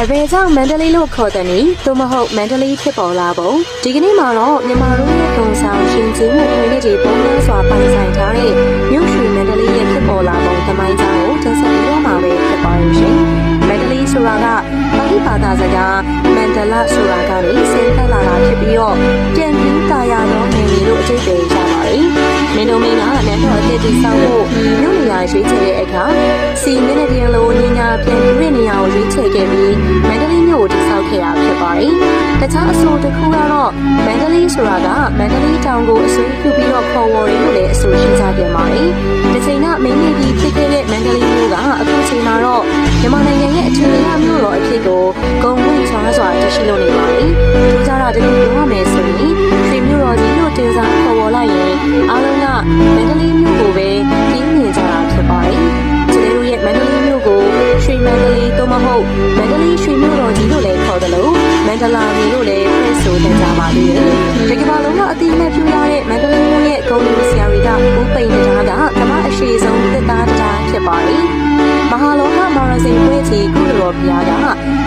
အဘေကြောင့်မန္တလေးလို့ခေါ်တဲ့နည်းသို့မဟုတ်မန္တလေးဖြစ်ပေါ်လာပုံဒီကနေ့မှာတော့မြန်မာတို့ရဲ့ဂုဏ်ဆောင်ရှင်ကျေးမှုတွေနဲ့ဒီပုံများစွာပိုင်ဆိုင်ထားတဲ့မြို့ရွှေမန္တလေးရဲ့ဖြစ်ပေါ်လာပုံသမိုင်းကြောင်းကိုတင်ဆက်ပြီးတော့မှာပဲဖြစ်ပါရရှင်မန္တလေးဆိုတာကပါဠိဘာသာစကားမန္တလဆိုတာကနေဆင်းသက်လာတာဖြစ်ပြီးတော့ပြန်ပြီးတာယာသောနယ်မြေလို့အကျိတ်တွေရပါတယ်မင်းတို့မင်းကနန်းတော်အသစ်တည်ဆောက်ဖို့မြို့နေရာရွေးချယ်တဲ့အခါစီမင်းနဲ့ဒီလိုညညာပြန်ပြီးတဲ့နေရာကိုရွေးချယ်ခဲ့ပြီးမန္တလေးမြို့ကိုတည်ဆောက်ခဲ့တာဖြစ်ပါတယ်။တခြားအဆိုတစ်ခုကတော့မန္တလေးဆိုတာကမန္တလေးတောင်ကိုအစိုးပြုပြီးတော့ခေါ်ဝေါ်တယ်လို့လည်းအဆိုရှိကြပြန်ပါတယ်။ဒီချိန်ကမင်းကြီးဖြစ်ခဲ့တဲ့မန္တလေးမြို့ကအခုချိန်မှာတော့မြန်မာနိုင်ငံရဲ့အထင်ကရမြို့တော်အဖြစ်ကိုဂုဏ်ဝင်ချွားစွာတရှိလို့နေပါတယ်။ထူးခြားတာတခုပြောရမယ်ဆိုရင်ရွှေမြို့တော်ကြီးလို့တင်စားခေါ်ဝေါ်လိုက်ရင်အားလုံးကမန္တလေးမြို့ကိုပဲသိမြင်ကြတာဖြစ်ပါတယ်။ကျတို့ရဲ့မန္တလေးမြို့ကိုရွှေမန္တလေးသို့မဟုတ်မန္တလေးရွှေမြို့တော်ကြီးလို့လည်းခေါ်တယ်လို့မန္တလာမျိုးလို့လည်းဖွဲ့ဆိုနေကြပါသေးတယ်။ဒီကမ္ဘာလုံးကအတိအမှတ်ပြုရတဲ့မန္တလေးမြို့ရဲ့ဂုဏ်ယူဆရာတွေကဦးပိန်တရားကကမ္ဘာအရှိဆုံးသစ်သားတရားဖြစ်ပါတယ်။မဟာလောကမာရစိန်ပွဲကြီးကုလိုဘုရားက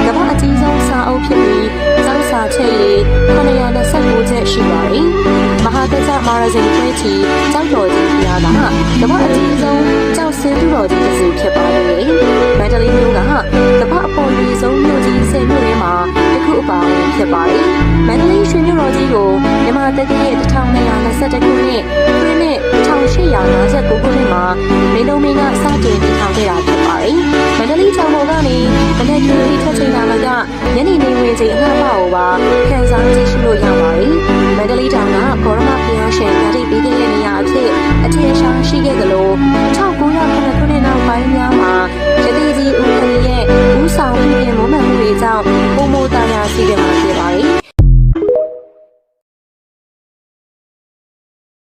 ကမ္ဘာအကြီးဆုံးစာအုပ်ဖြစ်ပြီးစောက်စာချက်ရည်929ချက်ရှိပါတယ်။မဟာတစ္ဆမာရစိန်ပွဲကြီးကျောက်တော်ကြီးဘုရားကကမ္ဘာအကြီးဆုံးကျောက်စင်တူတော်ကြီးတစ်စုဖြစ်ပါတယ်။မန္တလေးမြို့ကကမ္ဘာအပေါ်ကြီးဆုံးမြို့ကြီး10မြို့ထဲမှာတစ်ခုအပါအဝင်ဖြစ်ပါတယ်။မန္တလေးရွှေမြို့တော်ကြီးကိုမြန်မာတက္ကသိုလ်1221ခုနှစ်ခရစ်နှစ်1859ခုနှစ်မှာမင်းတို့မင်းကစတင်တည်ထောင်ခဲ့တာဖြစ်ပါတယ်။မန္တလေးကျောင်းပေါ်ကနေမနက်ကျူရီထွက်ချိန်လာမှကညနေနေဝင်ချိန်အလှပကိုပါခံစားကြည့်ရှုလို့ရပါတယ်။မန္တလေးတောင်ကဂေါရမဘုရားရှင်ဓာတိပေးခဲ့တဲ့နေရာအဖြစ်အထင်ရှားရှိခဲ့သလို1909ခုနှစ်နောက်ပိုင်းများမှာရသေးကြီးဦးခရီးရဲ့ဦးဆောင်ပြုပြင်